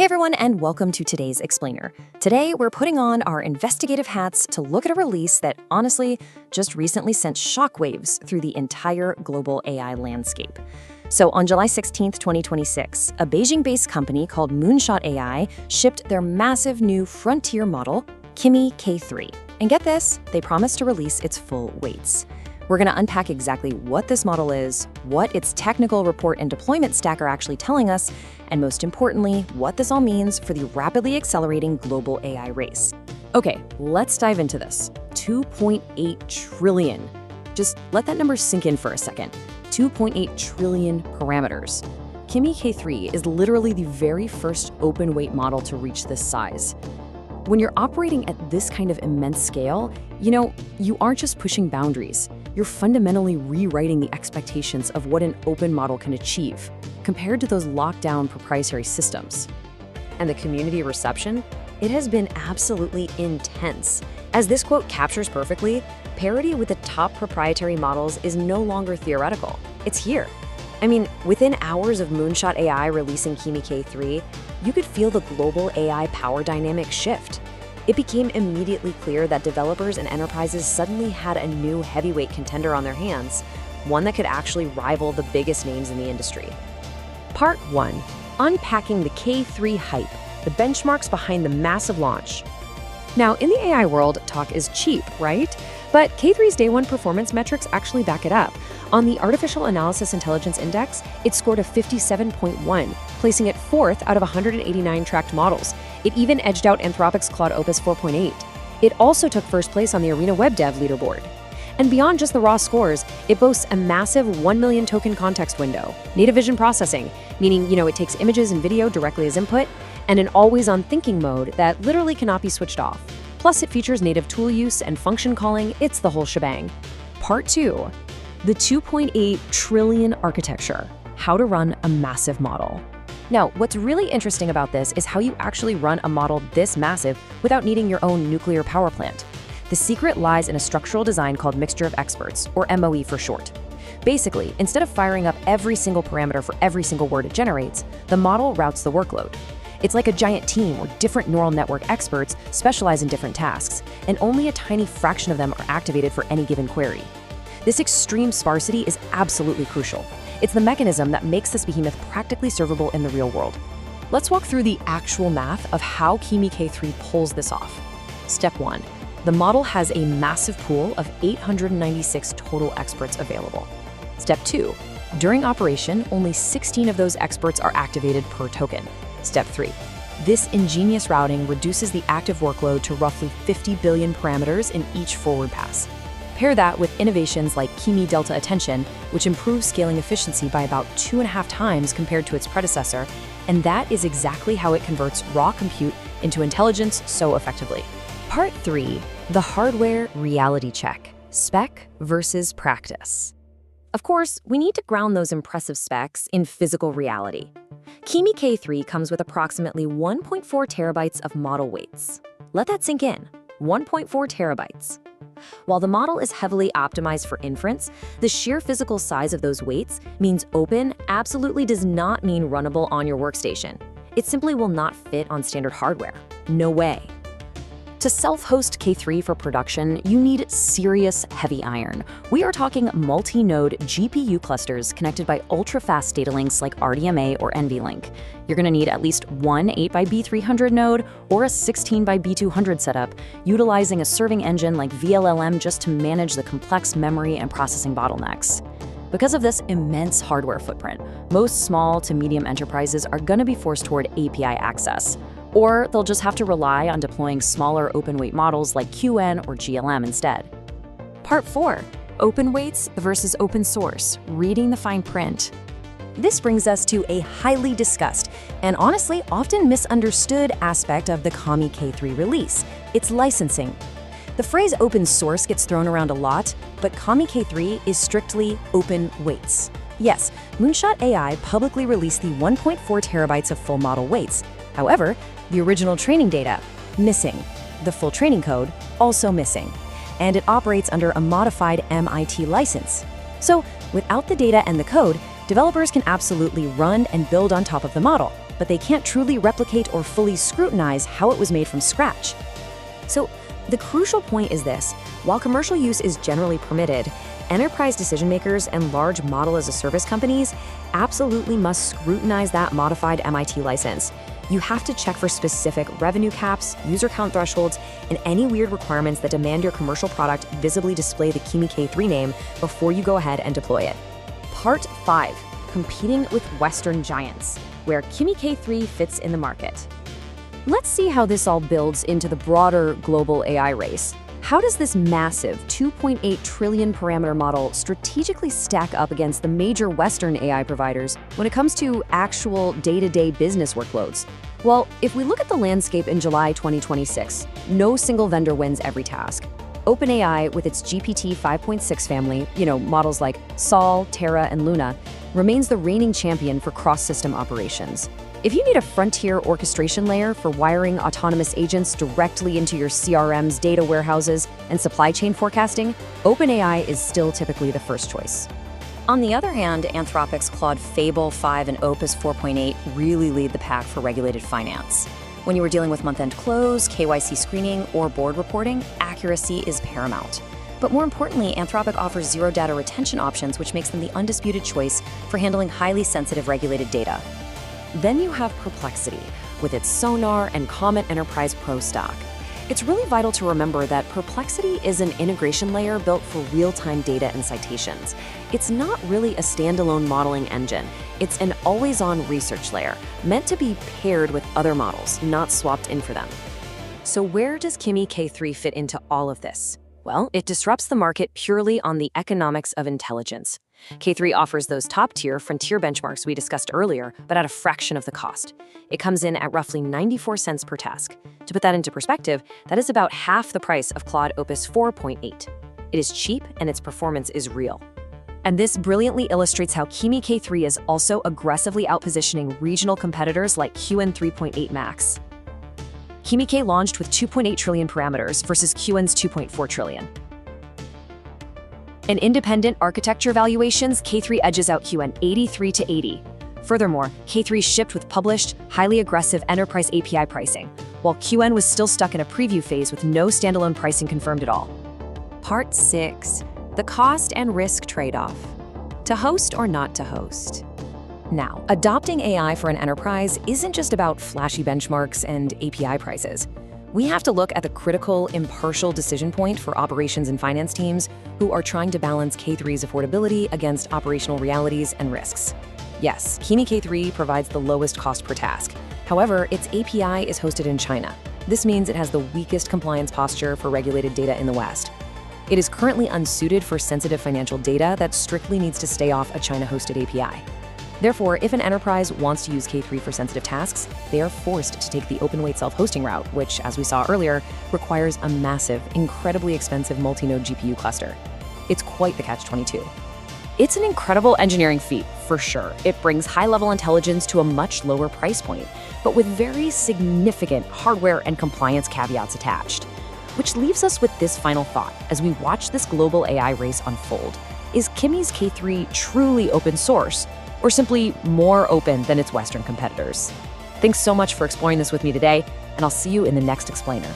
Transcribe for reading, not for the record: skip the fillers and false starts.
everyone, and welcome to today's Explainer. Today, we're putting on our investigative hats to look at a release that, honestly, just recently sent shockwaves through the entire global AI landscape. So on July 16th, 2026, a Beijing-based company called Moonshot AI shipped their massive new frontier model, Kimi K3. And get this, they promised to release its full weights. We're going to unpack exactly what this model is, what its technical report and deployment stack are actually telling us, and most importantly, what this all means for the rapidly accelerating global AI race. Okay, let's dive into this. 2.8 trillion. Just let that number sink in for a second. 2.8 trillion parameters. Kimi K3 is literally the very first open weight model to reach this size. When you're operating at this kind of immense scale, you aren't just pushing boundaries. You're fundamentally rewriting the expectations of what an open model can achieve, compared to those locked-down proprietary systems. And the community reception? It has been absolutely intense. As this quote captures perfectly, parity with the top proprietary models is no longer theoretical. It's here. I mean, within hours of Moonshot AI releasing Kimi K3, you could feel the global AI power dynamic shift. It became immediately clear that developers and enterprises suddenly had a new heavyweight contender on their hands, one that could actually rival the biggest names in the industry. Part 1. Unpacking the K3 hype, the benchmarks behind the massive launch. Now, in the AI world, talk is cheap, right? But K3's day one performance metrics actually back it up. On the Artificial Analysis Intelligence Index, it scored a 57.1, placing it 4th out of 189 tracked models. It even edged out Anthropic's Claude Opus 4.8. It also took first place on the Arena Web Dev leaderboard. And beyond just the raw scores, it boasts a massive 1 million token context window, native vision processing, meaning, it takes images and video directly as input, and an always-on thinking mode that literally cannot be switched off. Plus, it features native tool use and function calling. It's the whole shebang. Part 2. The 2.8 trillion architecture, how to run a massive model. Now, what's really interesting about this is how you actually run a model this massive without needing your own nuclear power plant. The secret lies in a structural design called Mixture of Experts, or MOE for short. Basically, instead of firing up every single parameter for every single word it generates, the model routes the workload. It's like a giant team where different neural network experts specialize in different tasks, and only a tiny fraction of them are activated for any given query. This extreme sparsity is absolutely crucial. It's the mechanism that makes this behemoth practically servable in the real world. Let's walk through the actual math of how Kimi K3 pulls this off. Step 1. The model has a massive pool of 896 total experts available. Step 2. During operation, only 16 of those experts are activated per token. Step 3. This ingenious routing reduces the active workload to roughly 50 billion parameters in each forward pass. Pair that with innovations like Kimi Delta Attention, which improves scaling efficiency by about 2.5 times compared to its predecessor, and that is exactly how it converts raw compute into intelligence so effectively. Part 3. The hardware reality check. Spec versus practice. Of course, we need to ground those impressive specs in physical reality. Kimi K3 comes with approximately 1.4 terabytes of model weights. Let that sink in. 1.4 terabytes. While the model is heavily optimized for inference, the sheer physical size of those weights means open absolutely does not mean runnable on your workstation. It simply will not fit on standard hardware. No way. To self-host K3 for production, you need serious heavy iron. We are talking multi-node GPU clusters connected by ultra-fast data links like RDMA or NVLink. You're going to need at least one 8x300 node or a 16x200 setup, utilizing a serving engine like VLLM just to manage the complex memory and processing bottlenecks. Because of this immense hardware footprint, most small to medium enterprises are going to be forced toward API access. Or they'll just have to rely on deploying smaller open-weight models like QN or GLM instead. Part 4. Open weights versus open source, reading the fine print. This brings us to a highly discussed and honestly often misunderstood aspect of the Kimi K3 release, its licensing. The phrase open source gets thrown around a lot, but Kimi K3 is strictly open weights. Yes, Moonshot AI publicly released the 1.4 terabytes of full model weights. However, the original training data, missing. The full training code, also missing. And it operates under a modified MIT license. So, without the data and the code, developers can absolutely run and build on top of the model. but they can't truly replicate or fully scrutinize how it was made from scratch. So the crucial point is this: while commercial use is generally permitted, enterprise decision makers and large model-as-a-service companies absolutely must scrutinize that modified MIT license. You have to check for specific revenue caps, user count thresholds, and any weird requirements that demand your commercial product visibly display the Kimi K3 name before you go ahead and deploy it. Part 5. Competing with Western giants, where Kimi K3 fits in the market. Let's see how this all builds into the broader global AI race. How does this massive 2.8 trillion parameter model strategically stack up against the major Western AI providers when it comes to actual day-to-day business workloads? Well, if we look at the landscape in July 2026, no single vendor wins every task. OpenAI, with its GPT 5.6 family, models like Sol, Terra, and Luna, remains the reigning champion for cross-system operations. If you need a frontier orchestration layer for wiring autonomous agents directly into your CRM's data warehouses and supply chain forecasting, OpenAI is still typically the first choice. On the other hand, Anthropic's Claude Fable 5 and Opus 4.8 really lead the pack for regulated finance. When you are dealing with month-end close, KYC screening, or board reporting, accuracy is paramount. But more importantly, Anthropic offers zero data retention options, which makes them the undisputed choice for handling highly sensitive regulated data. Then you have Perplexity, with its Sonar and Comet Enterprise Pro stock. It's really vital to remember that Perplexity is an integration layer built for real-time data and citations. It's not really a standalone modeling engine. It's an always-on research layer, meant to be paired with other models, not swapped in for them. So where does Kimi K3 fit into all of this? Well, it disrupts the market purely on the economics of intelligence. K3 offers those top-tier frontier benchmarks we discussed earlier, but at a fraction of the cost. It comes in at roughly 94 cents per task. To put that into perspective, that is about half the price of Claude Opus 4.8. It is cheap, and its performance is real. And this brilliantly illustrates how Kimi K3 is also aggressively outpositioning regional competitors like QN 3.8 Max. Kimi K launched with 2.8 trillion parameters versus QN's 2.4 trillion. In independent architecture evaluations, K3 edges out QN 83 to 80. Furthermore, K3 shipped with published, highly aggressive enterprise API pricing, while QN was still stuck in a preview phase with no standalone pricing confirmed at all. Part 6. The cost and risk trade-off. To host or not to host? Now, adopting AI for an enterprise isn't just about flashy benchmarks and API prices. We have to look at the critical, impartial decision point for operations and finance teams who are trying to balance K3's affordability against operational realities and risks. Yes, Kimi K3 provides the lowest cost per task. However, its API is hosted in China. This means it has the weakest compliance posture for regulated data in the West. It is currently unsuited for sensitive financial data that strictly needs to stay off a China-hosted API. Therefore, if an enterprise wants to use K3 for sensitive tasks, they are forced to take the open-weight self-hosting route, which, as we saw earlier, requires a massive, incredibly expensive multi-node GPU cluster. It's quite the catch-22. It's an incredible engineering feat, for sure. It brings high-level intelligence to a much lower price point, but with very significant hardware and compliance caveats attached. Which leaves us with this final thought as we watch this global AI race unfold. Is Kimi's K3 truly open source, or simply more open than its Western competitors? Thanks so much for exploring this with me today, and I'll see you in the next explainer.